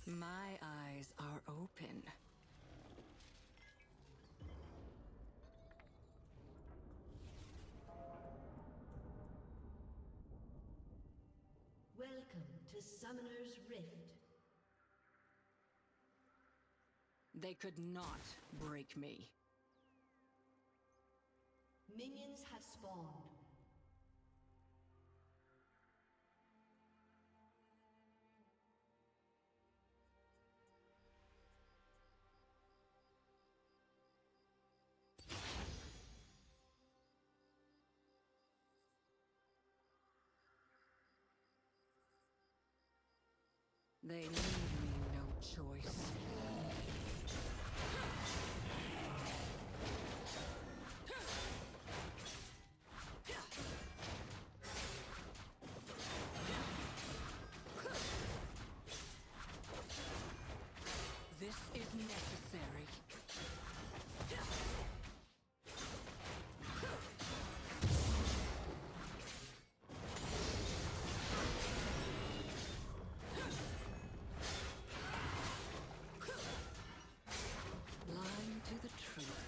My eyes are open. Welcome to Summoner's Rift. They could not break me. Minions have spawned. They leave me no choice. This is necessary. Blind to the truth.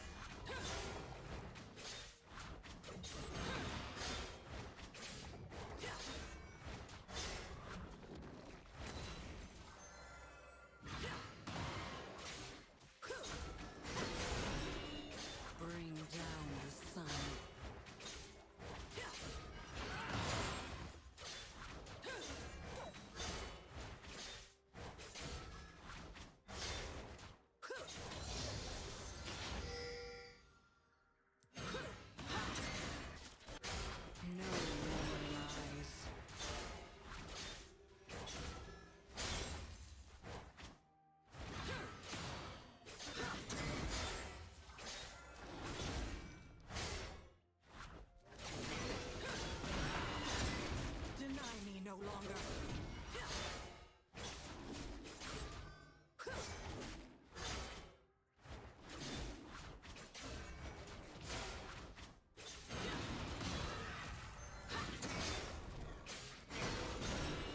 Bring down the sun. No more lies. Deny me no longer.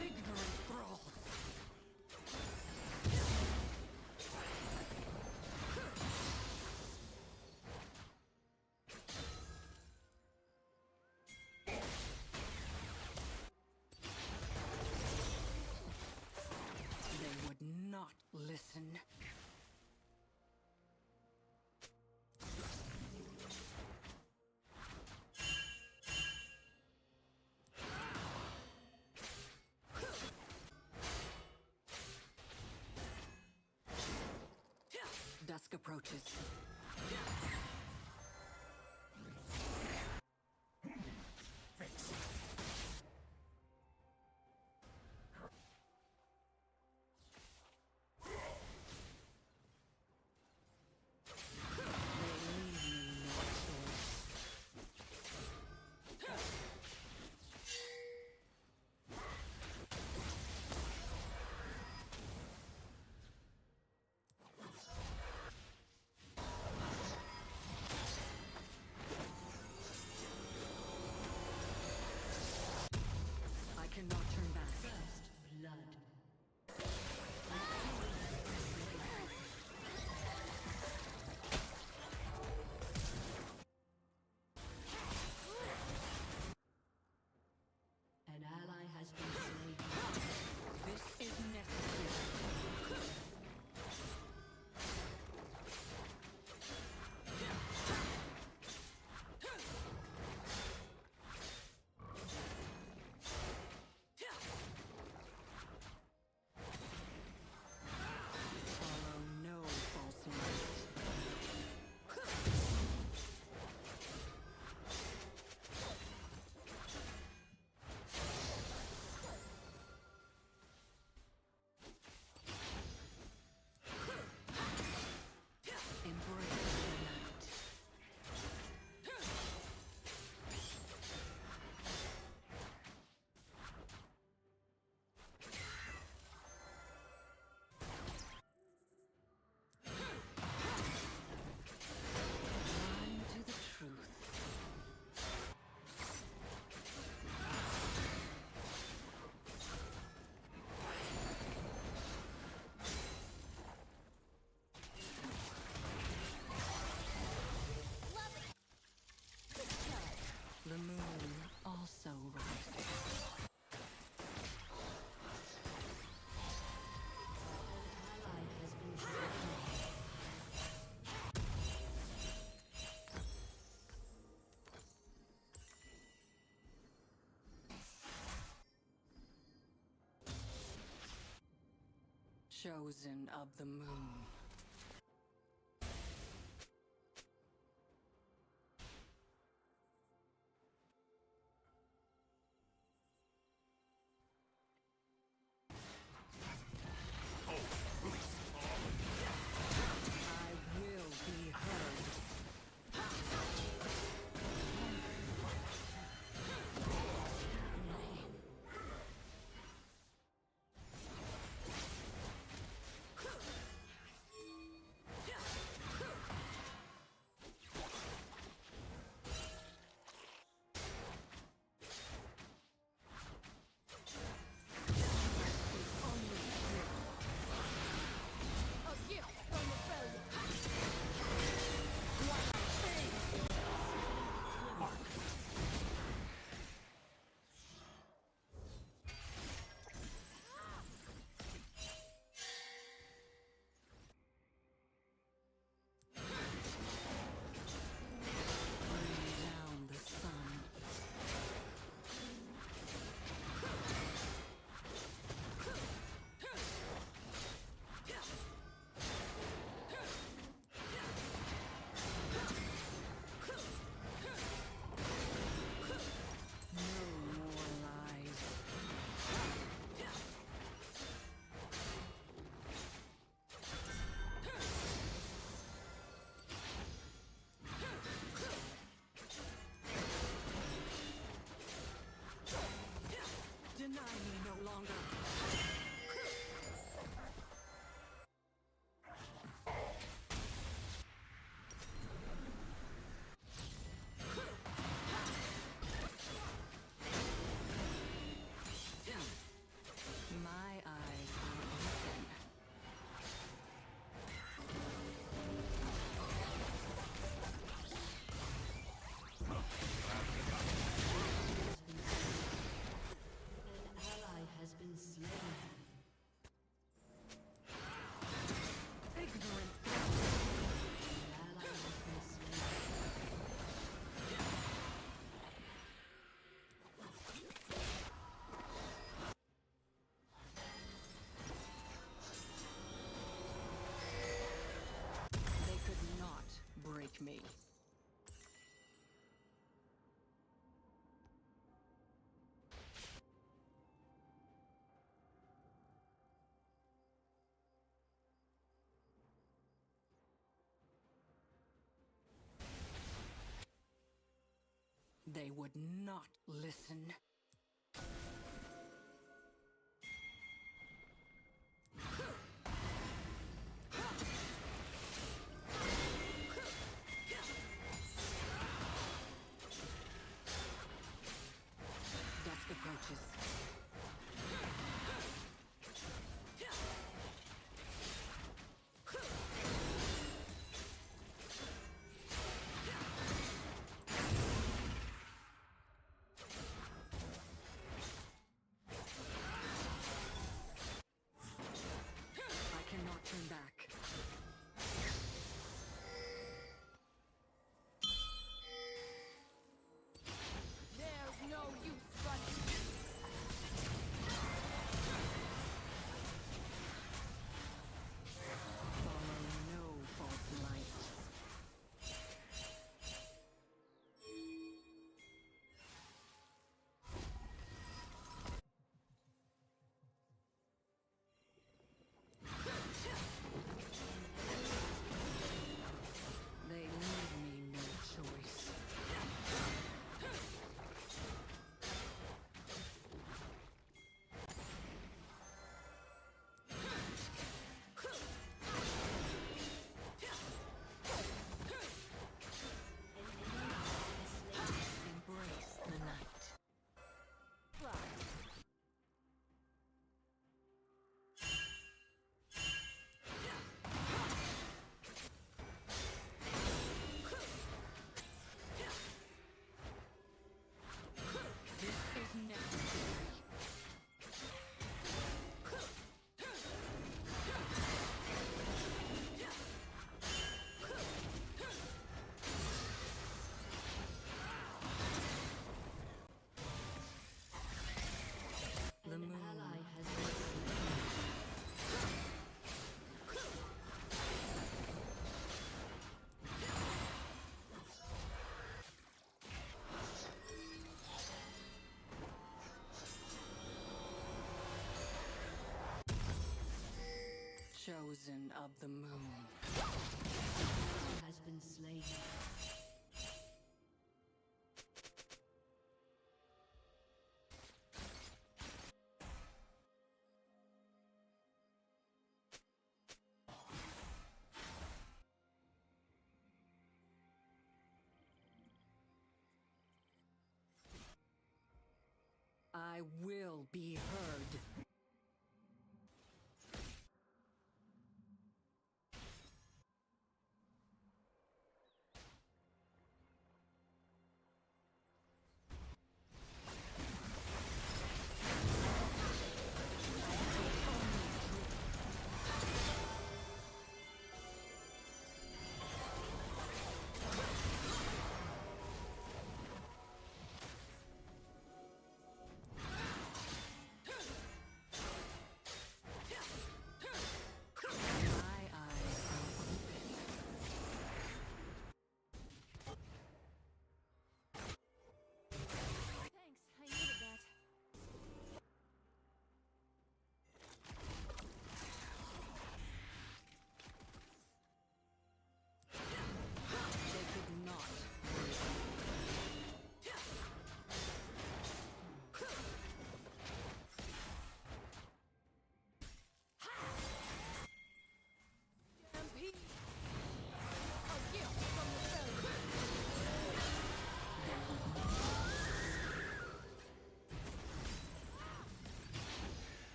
Ignorant thrall. They would not listen. Dusk approaches. Chosen of the moon. I will be heard. A gift from the failure. Bring down the sun. No more lies. Deny me no longer. My eyes are open. An ally has been slain. Ignorant. An ally has been slain. They could not break me. They would not listen. Dusk approaches. Chosen of the moon. Has been slain. I will be heard.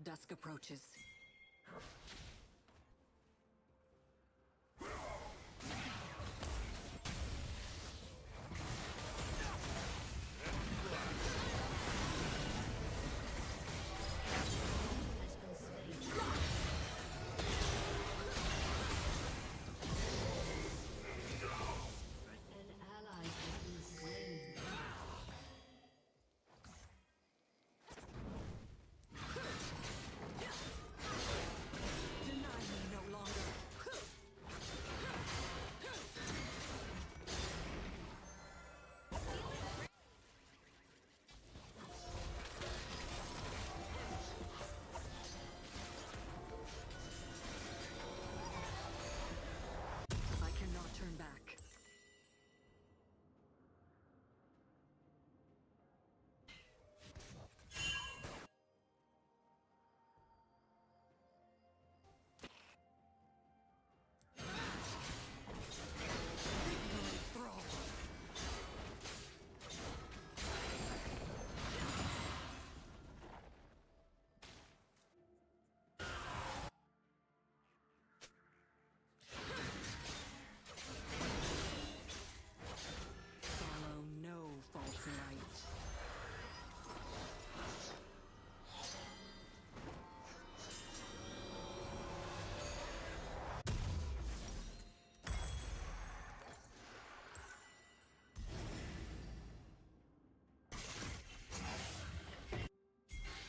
Dusk approaches. Turn back.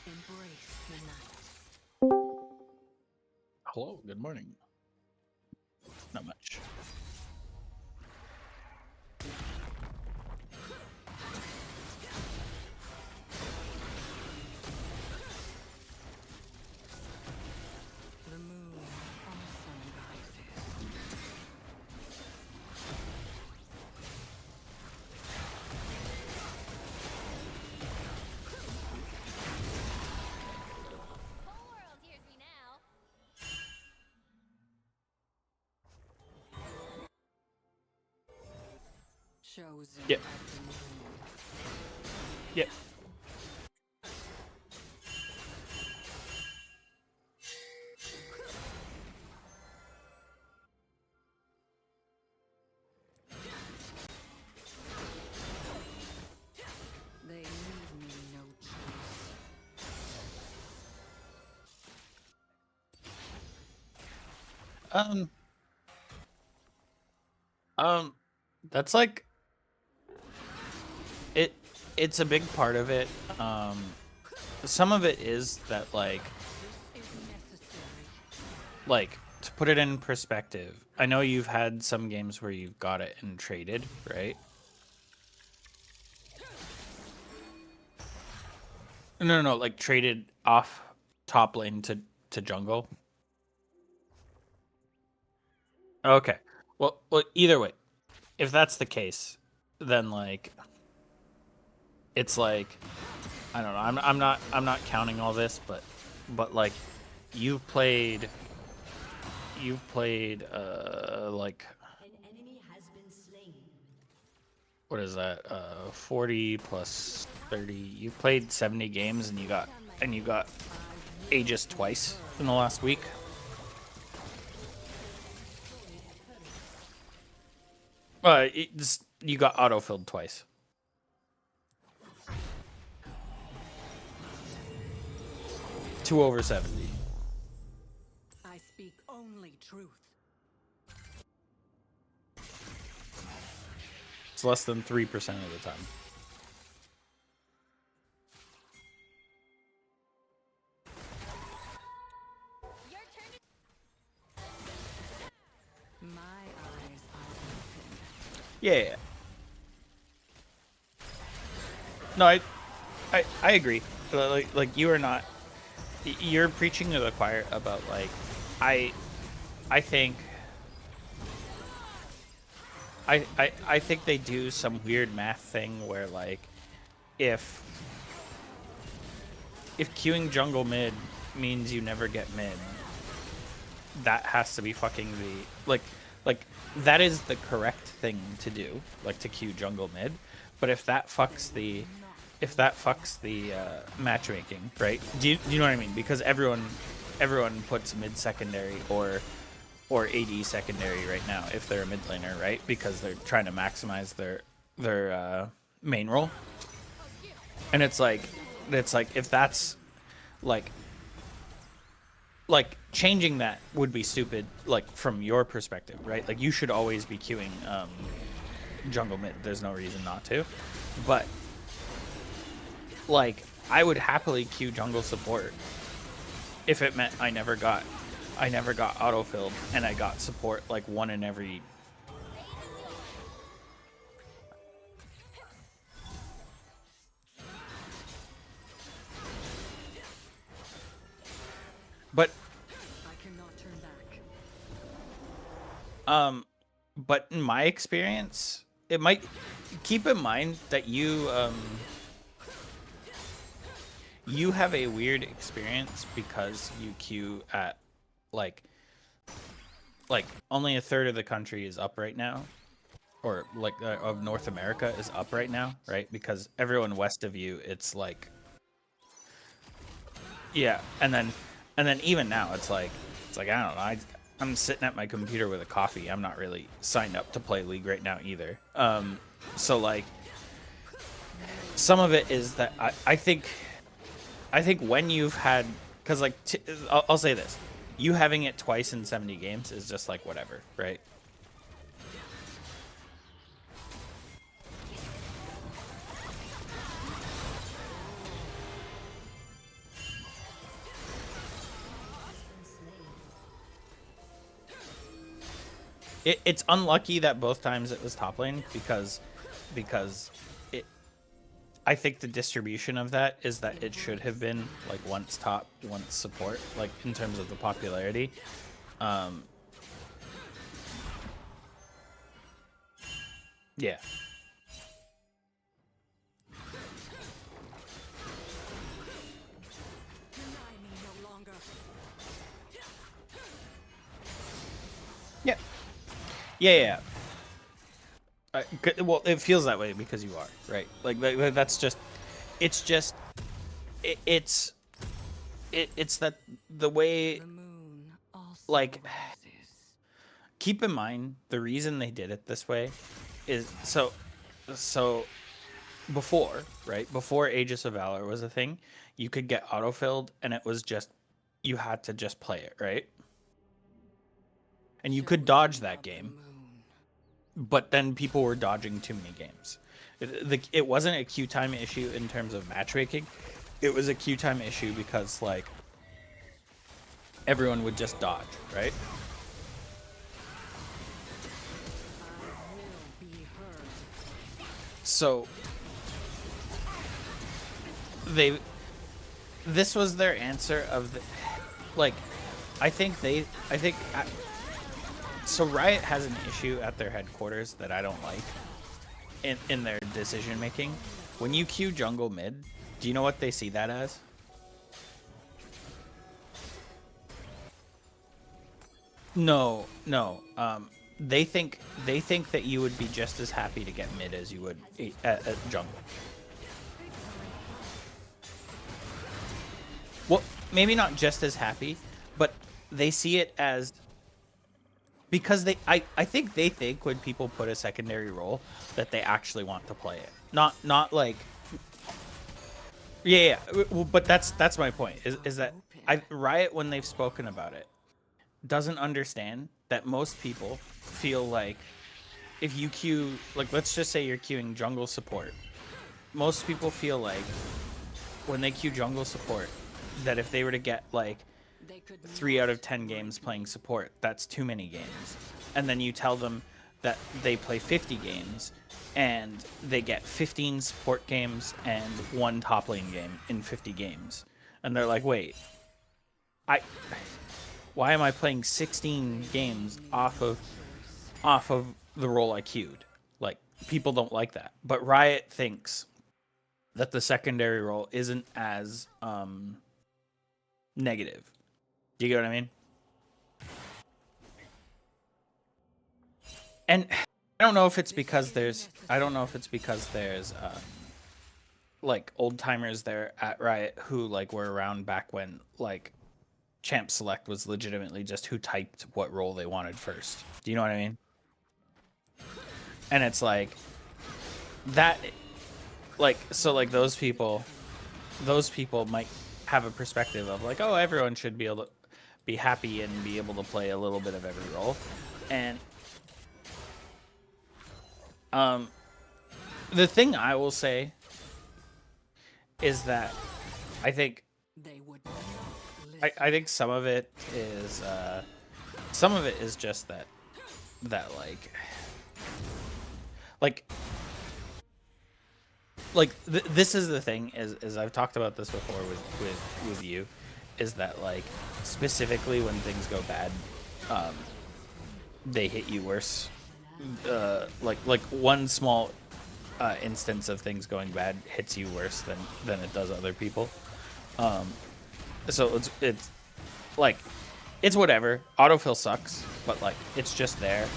Embrace the night. Hello, good morning. Not much. The moon also rises. Whole world hears me now. Chosen Yep. of the moon. Yep. Um, That's like it. It's a big part of it. Some of it is that Is necessary. like to put it in perspective. I know you've had some games where you've got it and traded, right? No, like traded off top lane to jungle. Okay. Well, either way, if that's the case, then like it's like I don't know. I'm not counting all this, but like you've played like An enemy has been slain. what is that? 40 plus 30. You played 70 games and you got Aegis twice in the last week. You got auto-filled twice. Two over 70. I speak only truth. It's less than 3% of the time. Your turn to My eyes are open. Yeah. No, I agree. Like you are not. You're preaching to the choir about like, I think. I think they do some weird math thing where like, if queuing jungle mid means you never get mid, that has to be fucking the like that is the correct thing to do, like to queue jungle mid. But if that fucks the matchmaking, right? Do you know what I mean? Because everyone puts mid secondary or AD secondary right now if they're a mid laner, right? Because they're trying to maximize their main role. And it's like if that's like changing that would be stupid, like from your perspective, right? Like you should always be queuing jungle mid. There's no reason not to. But like I would happily queue jungle support if it meant I never got autofilled and I got support like one in every. But I cannot turn back. but in my experience, it might keep in mind that you have a weird experience because you queue at like only a third of the country is up right now, or like of North America is up right now, right? Because everyone west of you, it's like, yeah, and then even now it's like I don't know. I'm sitting at my computer with a coffee. I'm not really signed up to play League right now either. So like some of it is that I think when you've had, because like I'll say this, you having it twice in 70 games is just like whatever, right? It's unlucky that both times it was top lane because it. I think the distribution of that is that it should have been like once top, once support, like in terms of the popularity. Yeah. Deny me no longer. Yeah. Yeah. Well, it feels that way because you are, right? Like that's just, it's just, it's that the way, The moon also like, rises. keep in mind the reason they did it this way is so before, right? Before Aegis of Valor was a thing, you could get autofilled and it was just, you had to just play it, right? and you could dodge that game, but then people were dodging too many games. It wasn't a queue time issue in terms of matchmaking. It was a queue time issue because like everyone would just dodge, right? So this was their answer of the, like, so Riot has an issue at their headquarters that I don't like in their decision making. When you queue jungle mid, do you know what they see that as? No. They think that you would be just as happy to get mid as you would at jungle. Well, maybe not just as happy, but they see it as, because I think they think when people put a secondary role that they actually want to play it. Not like, yeah. Well, but that's my point. Is that Riot, when they've spoken about it, doesn't understand that most people feel like if you queue, like, let's just say you're queuing jungle support, most people feel like when they queue jungle support that if they were to get like 3 out of 10 games playing support, that's too many games. And then you tell them that they play 50 games and they get 15 support games and 1 top lane game in 50 games. And they're like, wait, why am I playing 16 games off of the role I queued? Like, people don't like that. But Riot thinks that the secondary role isn't as negative. Do you get what I mean? And I don't know if it's because there's like old timers there at Riot who like were around back when like Champ Select was legitimately just who typed what role they wanted first. Do you know what I mean? And it's like that, like, so like those people might have a perspective of like, oh, everyone should be able to be happy and be able to play a little bit of every role. And the thing I will say is that I think I think some of it is just that this is the thing is I've talked about this before with you, is that like specifically when things go bad, they hit you worse. Like one small instance of things going bad hits you worse than it does other people. So it's like, it's whatever. Autofill sucks, but like it's just there.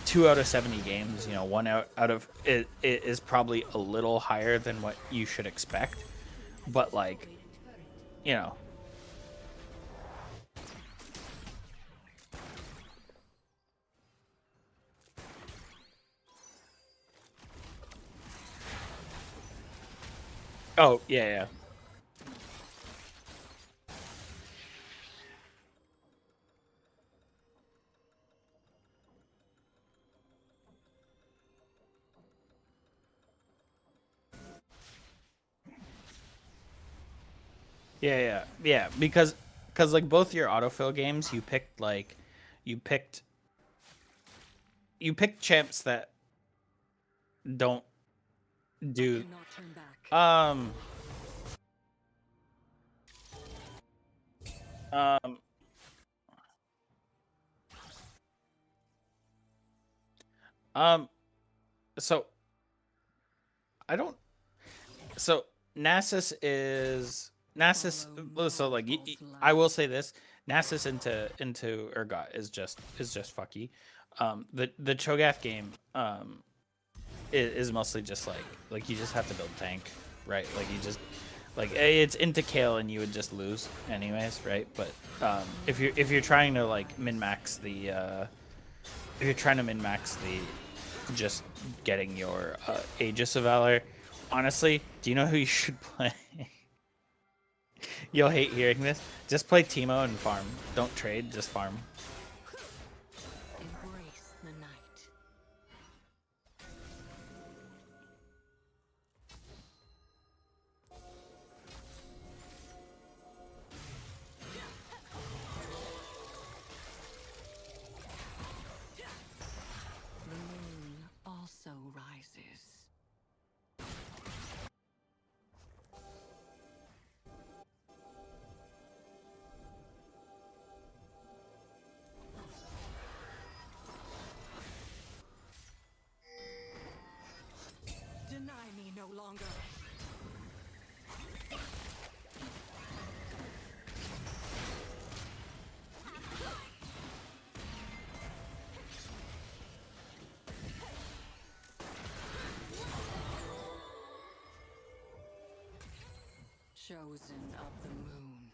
2 out of 70 games, you know, 1 out of it is probably a little higher than what you should expect, but like, you know. Oh, yeah. Yeah, because like both your autofill games, you picked champs that don't do so I don't, so Nasus, so like I will say this, Nasus into Urgot is just fucky. The Cho'Gath game is mostly just like you just have to build tank, right? Like you just like it's into Kayle and you would just lose anyways, right? But if you're trying to like min-max the just getting your Aegis of Valor, honestly, do you know who you should play? You'll hate hearing this. Just play Teemo and farm. Don't trade, just farm. chosen of the moon.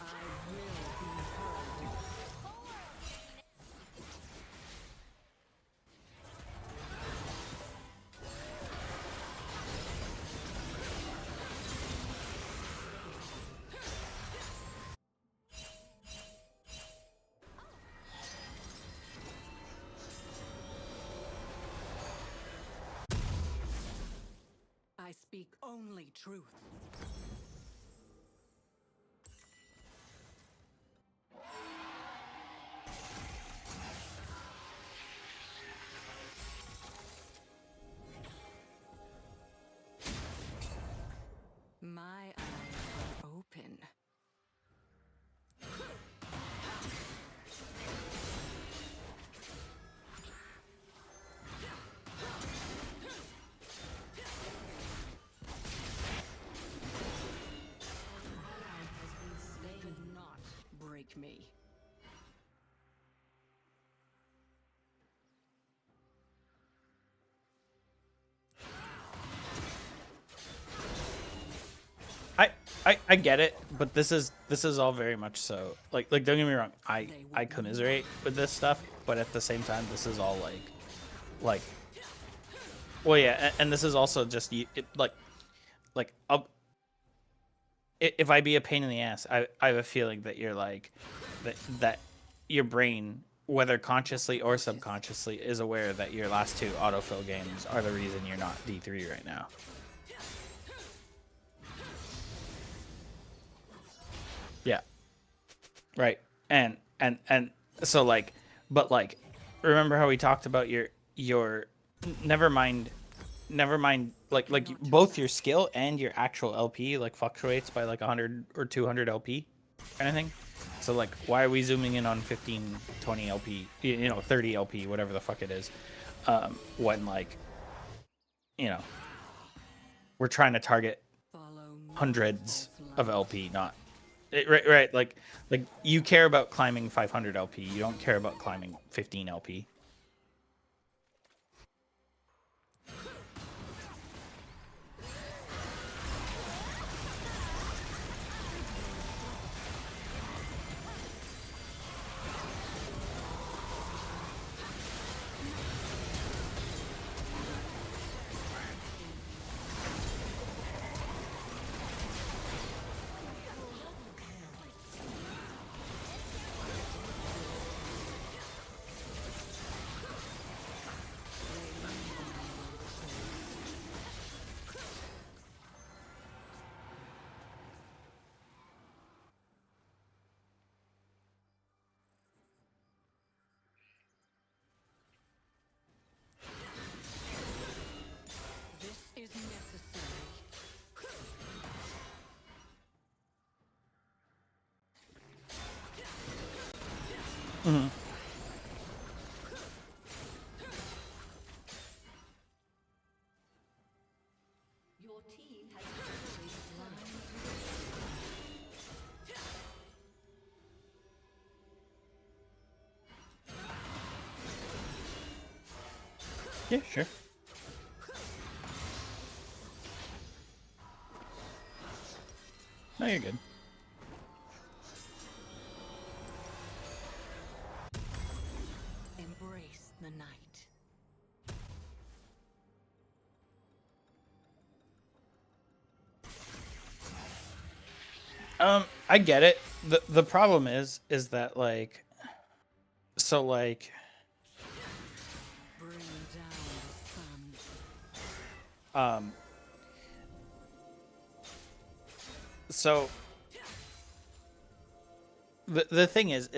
I will be heard. I speak only truth. My eyes are open. They could not break me. I get it, but this is all very much so like don't get me wrong, I commiserate with this stuff, but at the same time this is all like well yeah, and this is also just if I be a pain in the ass, I have a feeling that you're like that your brain, whether consciously or subconsciously, is aware that your last two autofill games are the reason you're not D3 right now. Yeah. Right. And so like, but like, remember how we talked about your never mind like both your skill and your actual LP like fluctuates by like 100 or 200 LP kind of thing. So like, why are we zooming in on 15, 20 LP, 30 LP, whatever the fuck it is, when like, we're trying to target hundreds of LP, not right. Like you care about climbing 500 LP. You don't care about climbing 15 LP. This is necessary. Mm-hmm. Your team has destroyed Yeah, sure. No, you're good. Embrace the night. I get it. The problem is that like, so like, Bring down the sun. so the thing is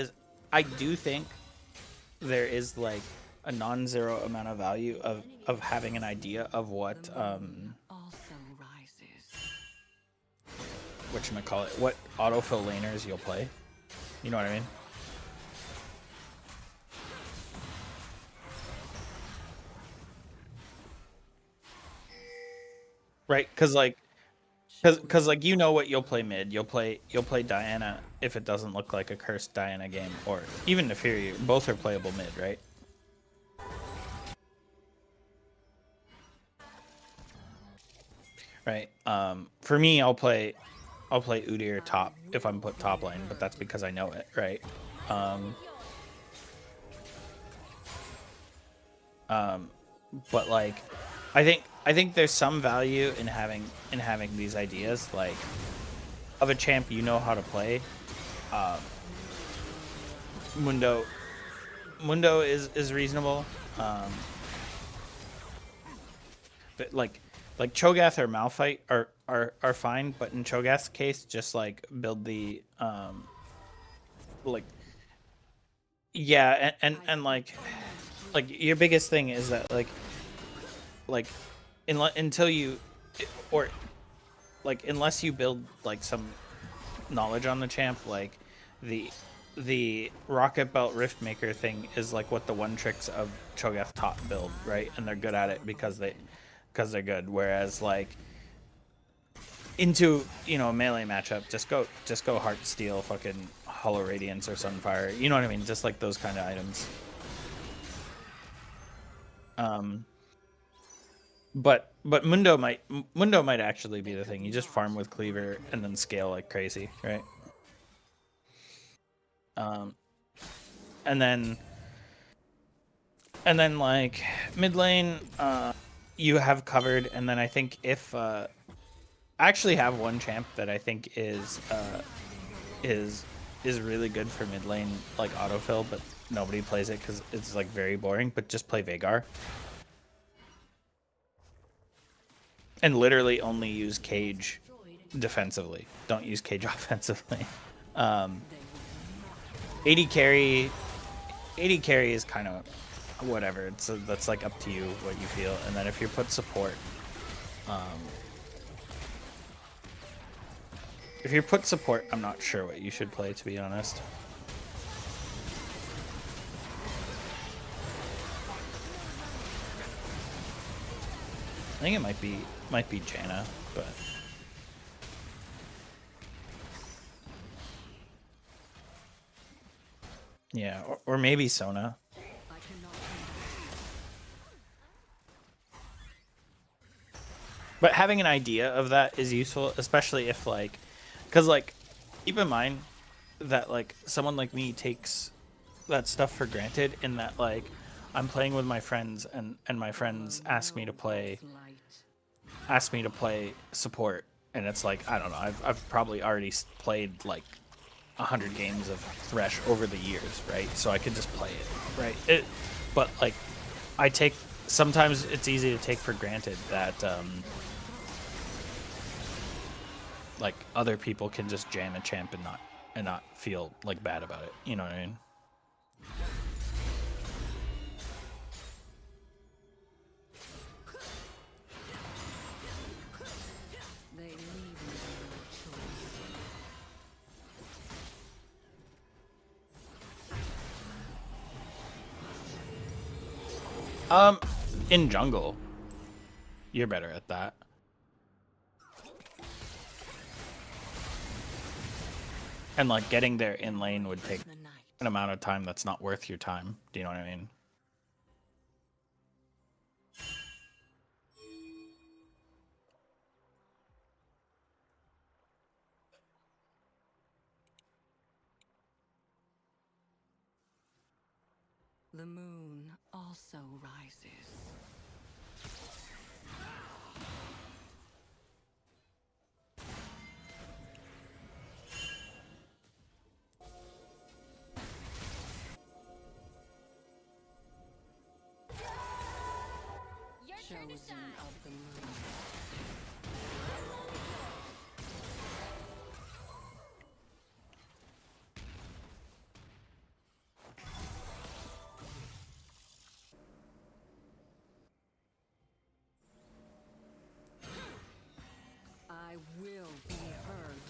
I do think there is like a non-zero amount of value of having an idea of what The moon also rises. whatchamacallit, what autofill laners you'll play. You know what I mean? Right, because like Cause like you know what you'll play mid. You'll play Diana if it doesn't look like a cursed Diana game, or even Nefiri. Both are playable mid, right? Right. For me, I'll play Udyr top if I'm put top lane, but that's because I know it, right? But like, I think there's some value in having these ideas like of a champ you know how to play. Mundo is reasonable, but like Cho'Gath or Malphite are fine, but in Cho'Gath's case, just like build the like yeah, and like your biggest thing is that like until you or like unless you build like some knowledge on the champ, like the Rocket Belt Riftmaker thing is like what the one tricks of Cho'Gath top build, right? And they're good at it because they're good. Whereas like into a melee matchup, just go Heartsteel, fucking Hollow Radiance or Sunfire. You know what I mean? Just like those kind of items. But Mundo might actually be the thing. You just farm with Cleaver and then scale like crazy, right? And then like mid lane, you have covered. And then I think if I actually have one champ that I think is really good for mid lane, like autofill, but nobody plays it because it's like very boring. But just play Veigar. And literally only use Cage defensively. Don't use Cage offensively. AD carry is kind of whatever. That's like up to you what you feel. And then if you put support, I'm not sure what you should play, to be honest. I think it might be Janna, but yeah, or maybe Sona. But having an idea of that is useful, especially if like, because like, keep in mind that like someone like me takes that stuff for granted in that like I'm playing with my friends and my friends ask me to play support, and it's like I don't know, I've probably already played like 100 games of Thresh over the years, right? So I could just play it, right? But like sometimes it's easy to take for granted that like other people can just jam a champ and not feel like bad about it. You know what I mean? In jungle, you're better at that. And like getting there in lane would take an amount of time that's not worth your time. Do you know what I mean? The moon also rises. Your turn to Chosen shine. of the moon. I will be heard.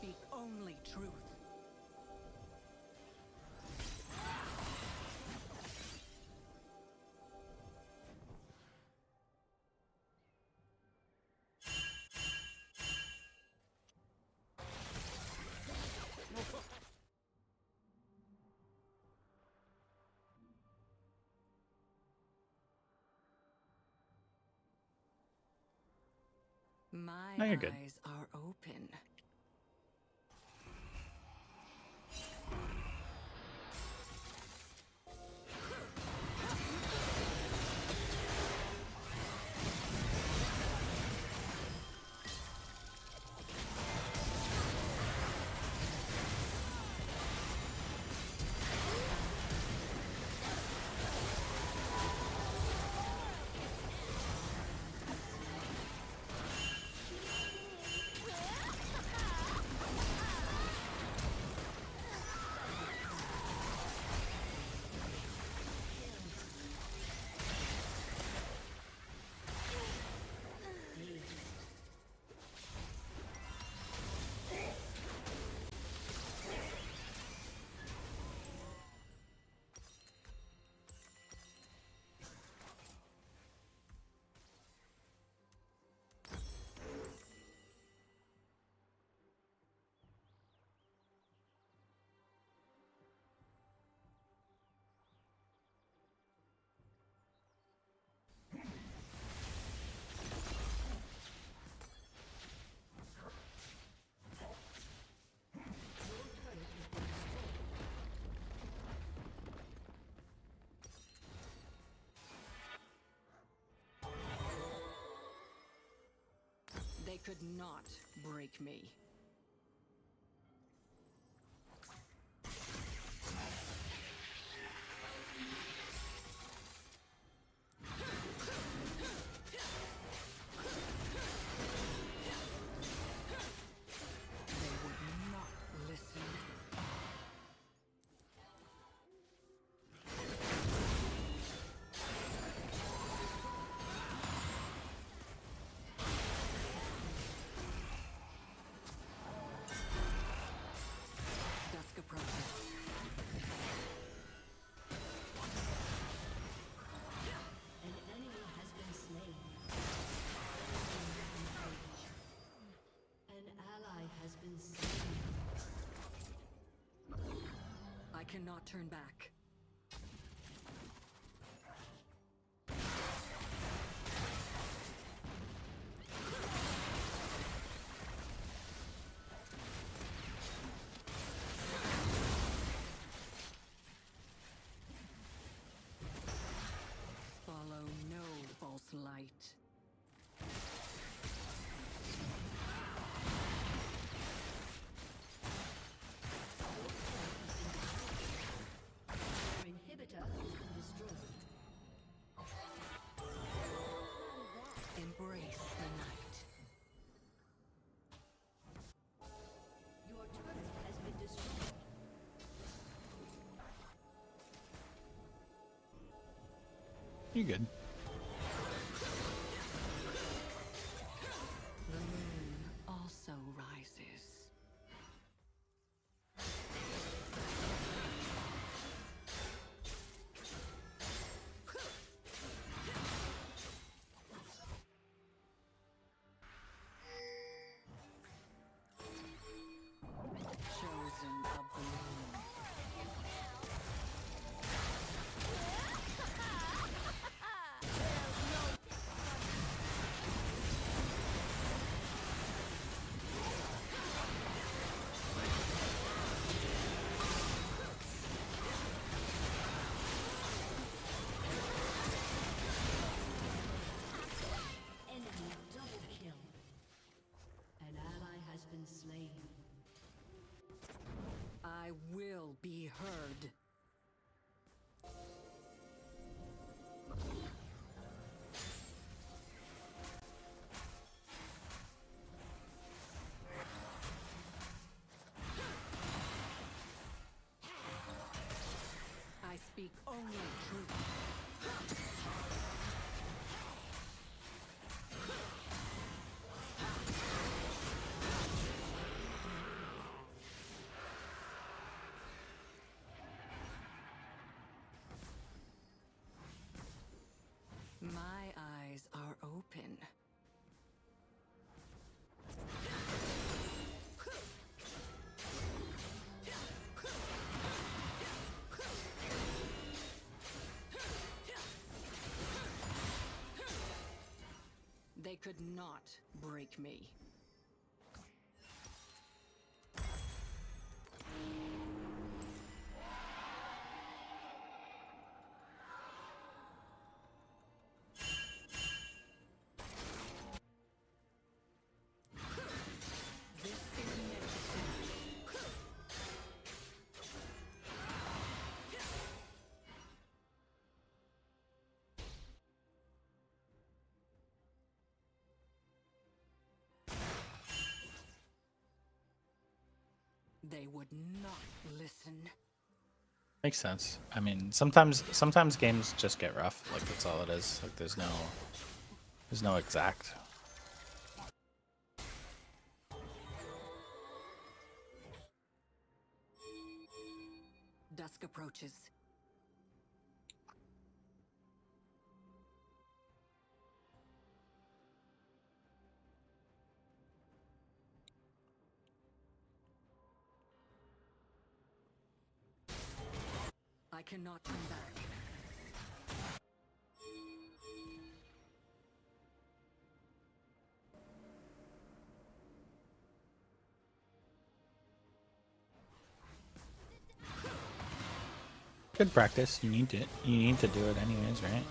speak only truth. My No, you're good. eyes are open. They could not break me. They would not listen. Dusk approaches. An enemy has been slain. An ally has been slain. I cannot turn back. Follow no false light. Our inhibitor has been destroyed. Embrace the night. Your turret has been destroyed. You're good. The moon also rises. Chosen of the moon. Enemy double kill. An ally has been slain. I will be heard. I speak only truth. me. This is necessary. They would not listen. Makes sense. I mean, sometimes games just get rough. Like that's all it is. Like there's no exact. Dusk approaches. I cannot turn back. Good practice. You need to do it anyways, right?